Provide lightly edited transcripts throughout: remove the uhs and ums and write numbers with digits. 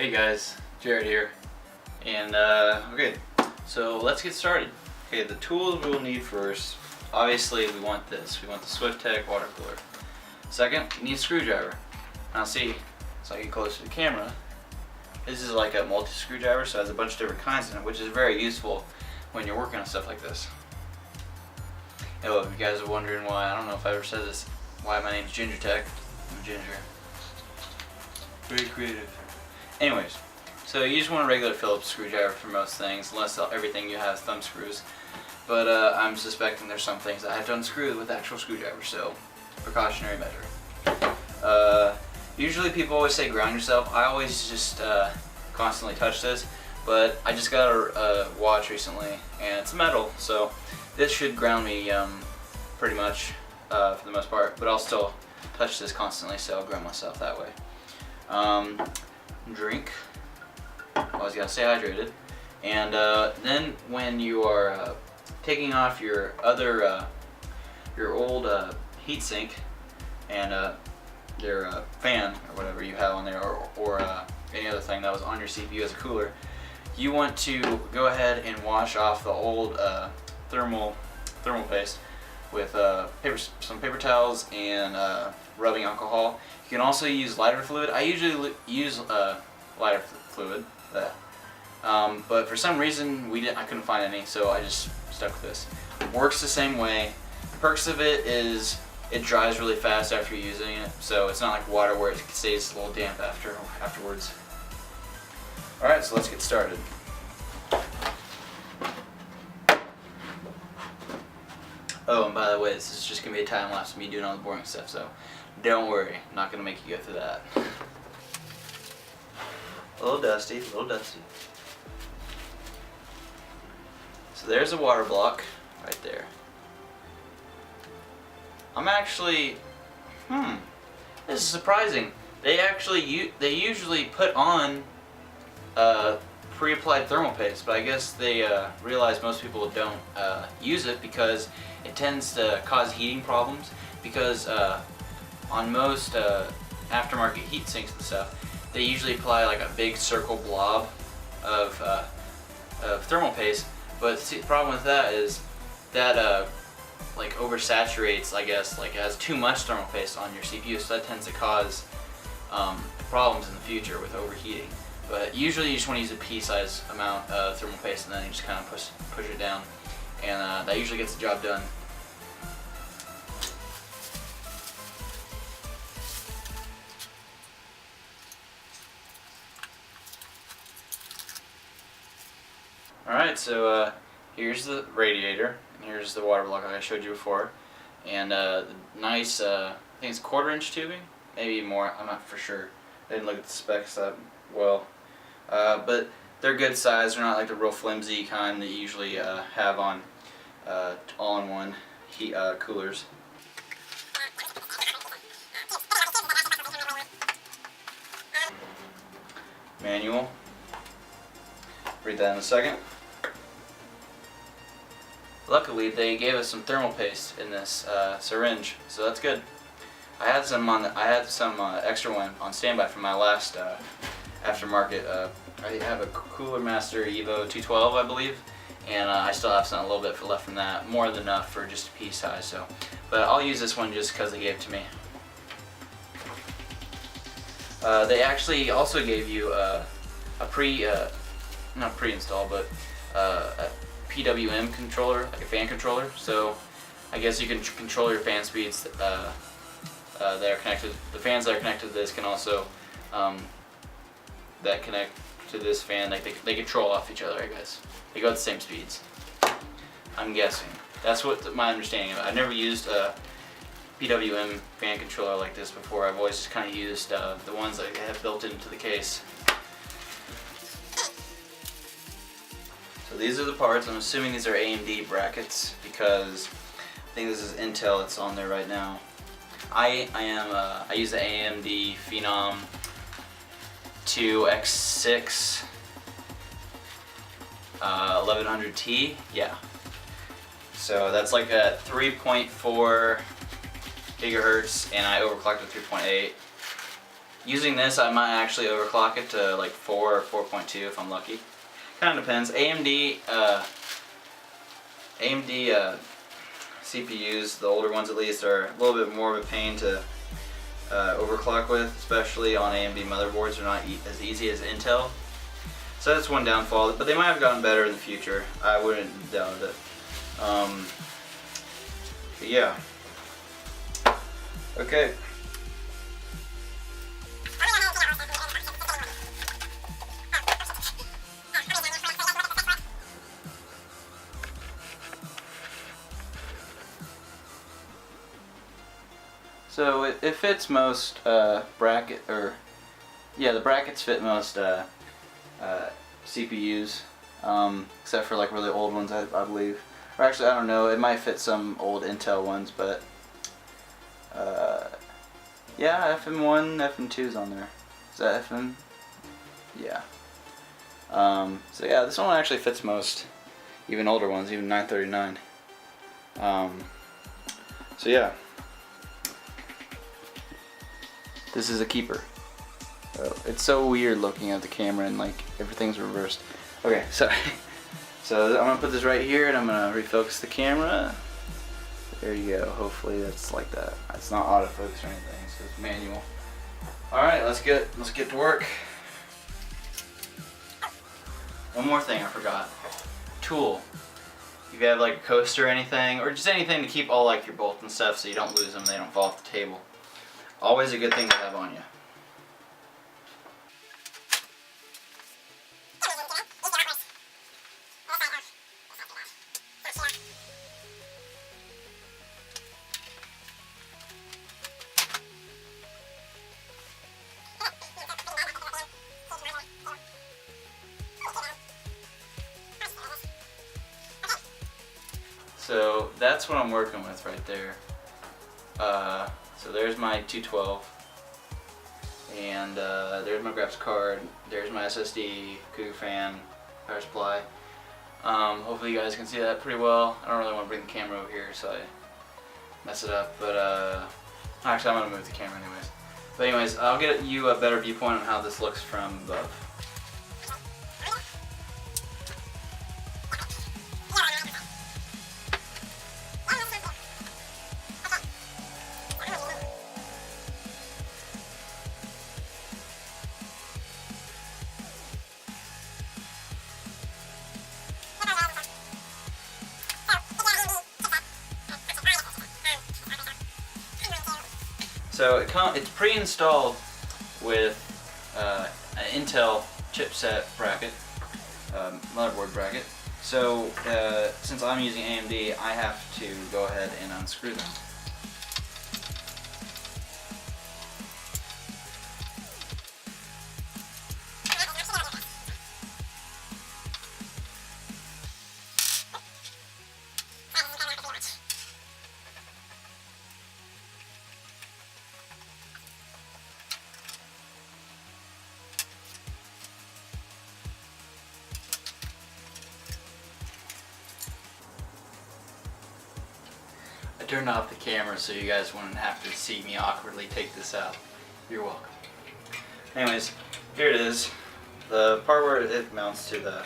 Hey guys, Jared here, and okay, so let's get started. Okay, the tools we'll need first, obviously we want this. We want the Swiftech water cooler. Second, you need a screwdriver. Now see, so I get closer to the camera, this is like a multi-screwdriver, so it has a bunch of different kinds in it, which is very useful when you're working on stuff like this. Oh, if you guys are wondering why, I don't know if I ever said this, why my name's Ginger Tech. I'm Ginger. Very creative. Anyways, so you just want a regular Phillips screwdriver for most things, unless everything you have is thumb screws. But I'm suspecting there's some things that I have to unscrew with actual screwdrivers, so precautionary measure. Usually people always say ground yourself. I always just constantly touch this, but I just got a watch recently, and it's metal, so this should ground me pretty much for the most part, but I'll still touch this constantly, so I'll ground myself that way. Drink. Always gotta stay hydrated. And then when you are taking off your other, your old heat sink and your fan or whatever you have on there, or any other thing that was on your CPU as a cooler, you want to go ahead and wash off the old thermal paste with some paper towels and rubbing alcohol. You can also use lighter fluid. I usually use lighter fluid, but for some reason I couldn't find any, so I just stuck with this. Works the same way. The perks of it is it dries really fast after using it, so it's not like water where it stays a little damp afterwards. Alright, so let's get started. Oh, and by the way, this is just going to be a time lapse of me doing all the boring stuff, so don't worry, I'm not going to make you go through that. A little dusty, a little dusty. So there's a water block right there. I'm actually, this is surprising. They usually put on pre-applied thermal paste, but I guess they realize most people don't use it because it tends to cause heating problems, because on most aftermarket heat sinks and stuff, they usually apply like a big circle blob of thermal paste, but see, the problem with that is that like oversaturates, I guess, like it has too much thermal paste on your CPU, so that tends to cause problems in the future with overheating. But usually you just want to use a pea-sized amount of thermal paste, and then you just kind of push it down, and that usually gets the job done. Alright, so here's the radiator, and here's the water block like I showed you before, and the nice, I think it's 1/4-inch tubing, maybe more, I'm not for sure. I didn't look at the specs that well. But they're good size. They're not like the real flimsy kind that you usually have on all-in-one heat coolers. Manual. Read that in a second. Luckily, they gave us some thermal paste in this syringe, so that's good. I had some extra one on standby from my last aftermarket. I have a Cooler Master Evo 212, I believe, and I still have a little bit left from that, more than enough for just a pea size. So, but I'll use this one just because they gave it to me. They actually also gave you a not pre-install, but a PWM controller, like a fan controller. So I guess you can control your fan speeds that are connected. The fans that are connected to this can also that connect to this fan, like they control off each other, I guess. They go at the same speeds, I'm guessing. That's what my understanding of it. I've never used a PWM fan controller like this before. I've always just kind of used the ones that I have built into the case. So these are the parts. I'm assuming these are AMD brackets because I think this is Intel that's on there right now. I use the AMD Phenom 2X6 1100T, yeah. So that's like a 3.4 gigahertz, and I overclocked to 3.8. Using this, I might actually overclock it to like 4 or 4.2 if I'm lucky. Kind of depends. AMD CPUs, the older ones at least, are a little bit more of a pain to overclock with, especially on AMD motherboards. They're not as easy as Intel. So that's one downfall, but they might have gotten better in the future. I wouldn't doubt it. But yeah. Okay. So it fits most the brackets fit most CPUs, except for like really old ones, I believe. Or actually, I don't know. It might fit some old Intel ones, but yeah, FM1, FM2's on there. Is that FM? Yeah. So yeah, this one actually fits most, even older ones, even 939. So yeah. This is a keeper. Oh, it's so weird looking at the camera and like everything's reversed. Okay, sorry. So I'm gonna put this right here and I'm gonna refocus the camera. There you go. Hopefully that's like that. It's not autofocus or anything, so it's manual. All right, let's get to work. One more thing I forgot. Tool. If you have like a coaster or anything, or just anything to keep all like your bolts and stuff so you don't lose them, they don't fall off the table. Always a good thing to have on you. So that's what I'm working with right there. So there's my 212, and there's my graphics card, there's my SSD, Cougar fan, power supply. Hopefully you guys can see that pretty well. I don't really want to bring the camera over here so I mess it up, but actually I'm going to move the camera anyways. But anyways, I'll get you a better viewpoint on how this looks from above. So it's pre-installed with an Intel chipset bracket, motherboard bracket. So since I'm using AMD, I have to go ahead and unscrew them. I turned off the camera so you guys wouldn't have to see me awkwardly take this out. You're welcome. Anyways, here it is. The part where it mounts to the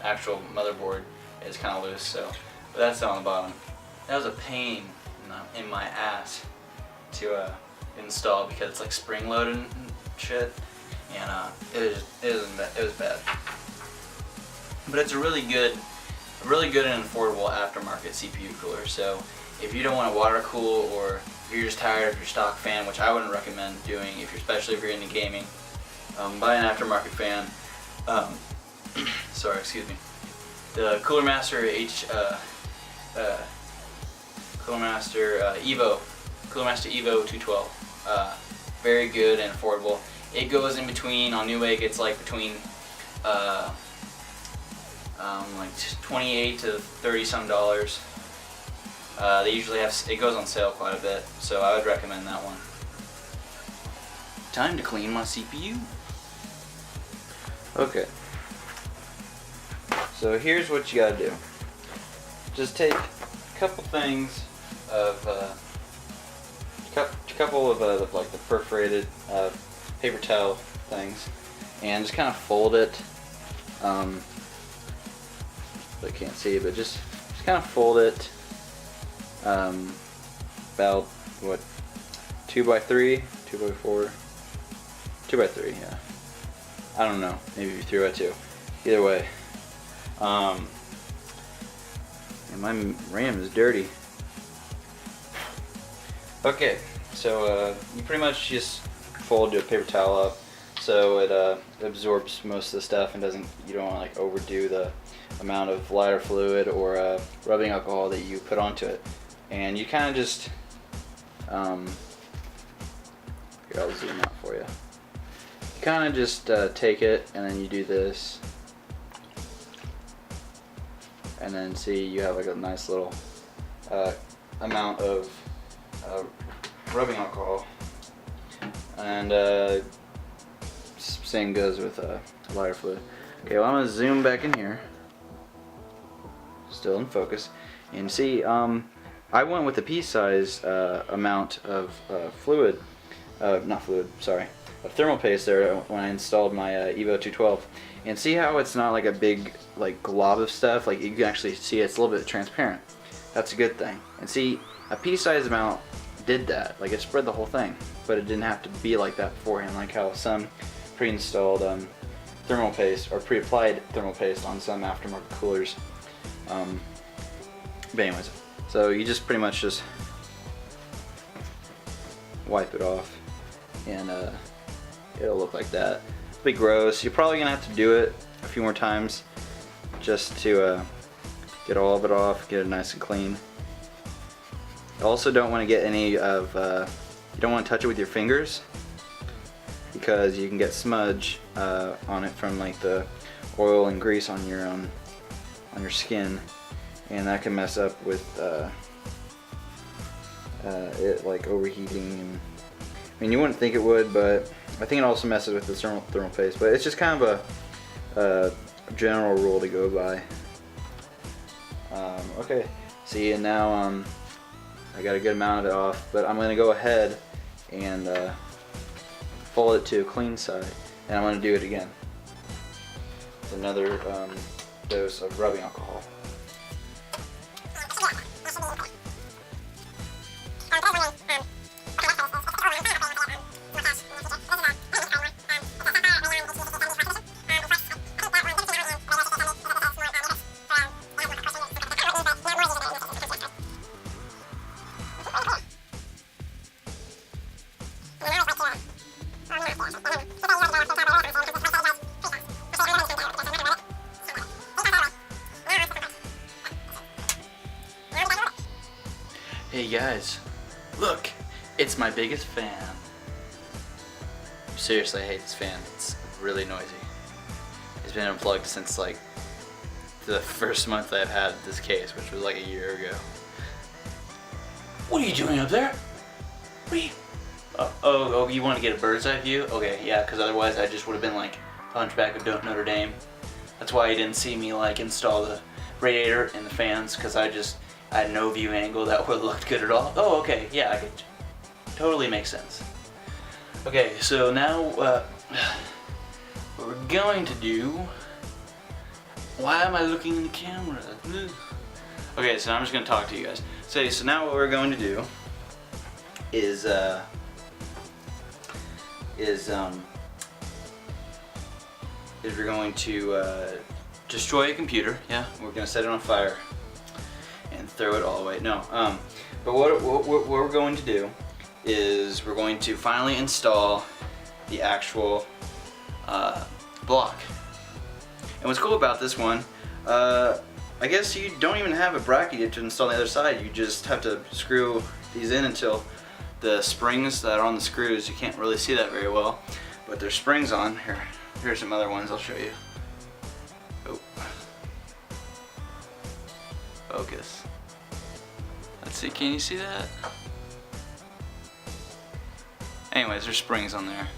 actual motherboard is kind of loose, so but that's on the bottom. That was a pain in my ass to install because it's like spring loaded and shit, and it was bad. But it's a really good and affordable aftermarket CPU cooler. So if you don't want to water cool, or if you're just tired of your stock fan, which I wouldn't recommend doing, especially if you're into gaming, buy an aftermarket fan. Sorry, excuse me. The Cooler Master Evo 212. Very good and affordable. It goes in between, on Newegg it's like between like $28 to $30 some. They usually have, it goes on sale quite a bit, so I would recommend that one. Time to clean my CPU. Okay. So here's what you gotta do. Just take a couple things of a couple of like the perforated paper towel things, and just kind of fold it. I can't see, but just kind of fold it about what, 2x3, 2x4, 2x3, yeah. I don't know, maybe 3x2. Either way. And my RAM is dirty. Okay, so you pretty much just fold your paper towel up so it absorbs most of the stuff and you don't want to like overdo the amount of lighter fluid or rubbing alcohol that you put onto it. And you kind of just, here, I'll zoom out for you. You kind of just take it and then you do this. And then see, you have like a nice little amount of rubbing alcohol. And same goes with lighter fluid. Okay, well I'm going to zoom back in here. Still in focus. And see, I went with the pea-size amount of fluid, not fluid, sorry, of thermal paste there when I installed my Evo 212. And see how it's not like a big like glob of stuff, like you can actually see it's a little bit transparent. That's a good thing. And see, a pea-size amount did that, like it spread the whole thing, but it didn't have to be like that beforehand, like how some pre-installed thermal paste or pre-applied thermal paste on some aftermarket coolers. But anyways, so you just pretty much just wipe it off and it'll look like that. It'll be gross. You're probably gonna have to do it a few more times just to get all of it off, get it nice and clean. You also don't want to get any of, you don't want to touch it with your fingers because you can get smudge on it from like the oil and grease on your skin, and that can mess up with it like overheating. And I mean, you wouldn't think it would, but I think it also messes with the thermal paste. But it's just kind of a general rule to go by. Okay, see, and now I got a good amount of it off, but I'm going to go ahead and fold it to a clean side, and I'm going to do it again. It's another dose of rubbing alcohol. Hey guys, look, it's my biggest fan. Seriously, I hate this fan. It's really noisy. It's been unplugged since like the first month I've had this case, which was like a year ago. What are you doing up there? What are you? Oh, you want to get a bird's eye view? Okay, yeah, because otherwise I just would have been like Hunchback of Notre Dame. That's why you didn't see me like install the radiator and the fans, because I had no view angle that would have looked good at all. Oh, okay, yeah, I could totally make sense. Okay, so now what we're going to do. Why am I looking in the camera? Okay, so I'm just gonna talk to you guys. So now what we're going to do is we're going to destroy a computer. Yeah, we're gonna set it on fire and throw it all away. No, but what we're going to do is we're going to finally install the actual block. And what's cool about this one, I guess you don't even have a bracket to install on the other side. You just have to screw these in until the springs that are on the screws, you can't really see that very well, but there's springs on. Here's some other ones I'll show you. Oh. Focus. Let's see, can you see that? Anyways, there's springs on there.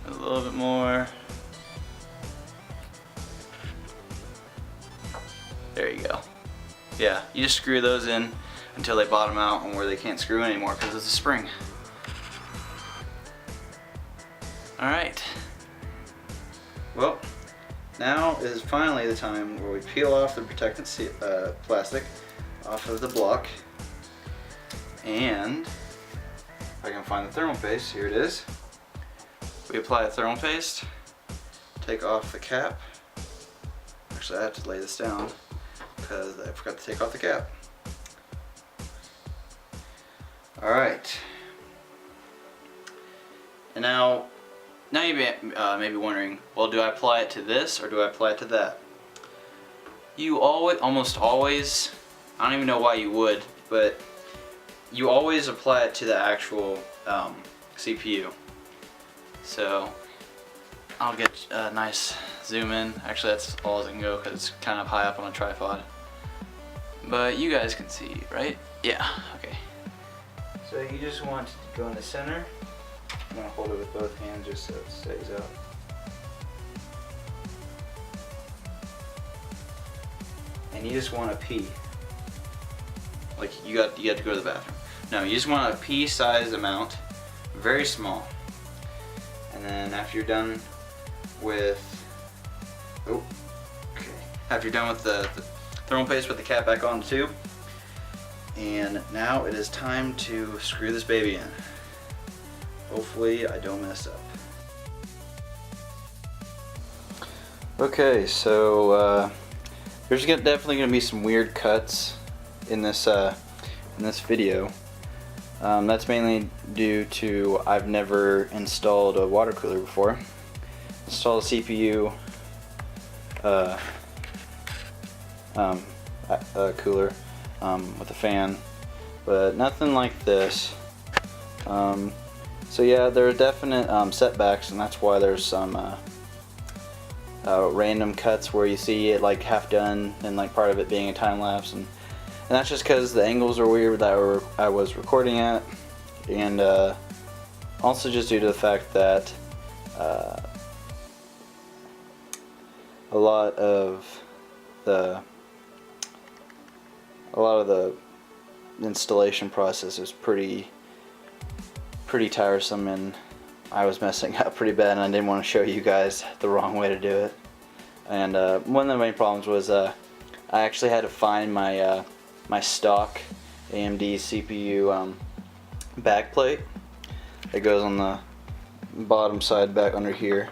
A little bit more. There you go. yeah, you just screw those in until they bottom out and where they can't screw anymore because it's a spring. Alright. Well, now is finally the time where we peel off the protectant plastic off of the block. And if I can find the thermal paste, here it is. We apply the thermal paste, take off the cap. Actually, I have to lay this down because I forgot to take off the cap. Alright. And now you may be wondering, well, do I apply it to this or do I apply it to that? You almost always, I don't even know why you would, but you always apply it to the actual CPU. So I'll get a nice zoom in. Actually, that's all as I can go because it's kind of high up on a tripod. But you guys can see, right? Yeah, okay. So you just want to go in the center. I'm going to hold it with both hands just so it stays out. And you just want a pea. Like you have to go to the bathroom. No, you just want a pea-sized amount, very small. And then after you're done with, after you're done with the thermal paste, put the cap back on the tube. And now it is time to screw this baby in. Hopefully I don't mess up. Okay, so there's definitely going to be some weird cuts in this video. That's mainly due to I've never installed a water cooler before. Installed a CPU cooler with a fan, but nothing like this. So yeah, there are definite setbacks, and that's why there's some random cuts where you see it like half done and like part of it being a time lapse, and that's just because the angles are weird that I was recording at, and also just due to the fact that a lot of the installation process is pretty tiresome, and I was messing up pretty bad, and I didn't want to show you guys the wrong way to do it. And one of the main problems was I actually had to find my my stock AMD CPU backplate that goes on the bottom side back under here,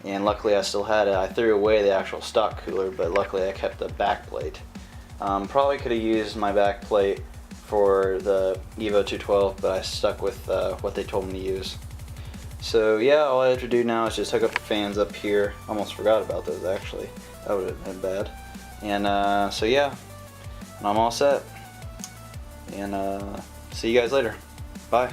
and luckily I still had it. I threw away the actual stock cooler, but luckily I kept the backplate. Probably could have used my backplate for the Evo 212, but I stuck with what they told me to use. So yeah, all I have to do now is just hook up the fans up here. Almost forgot about those actually. That would have been bad. And so yeah, and I'm all set. And see you guys later. Bye.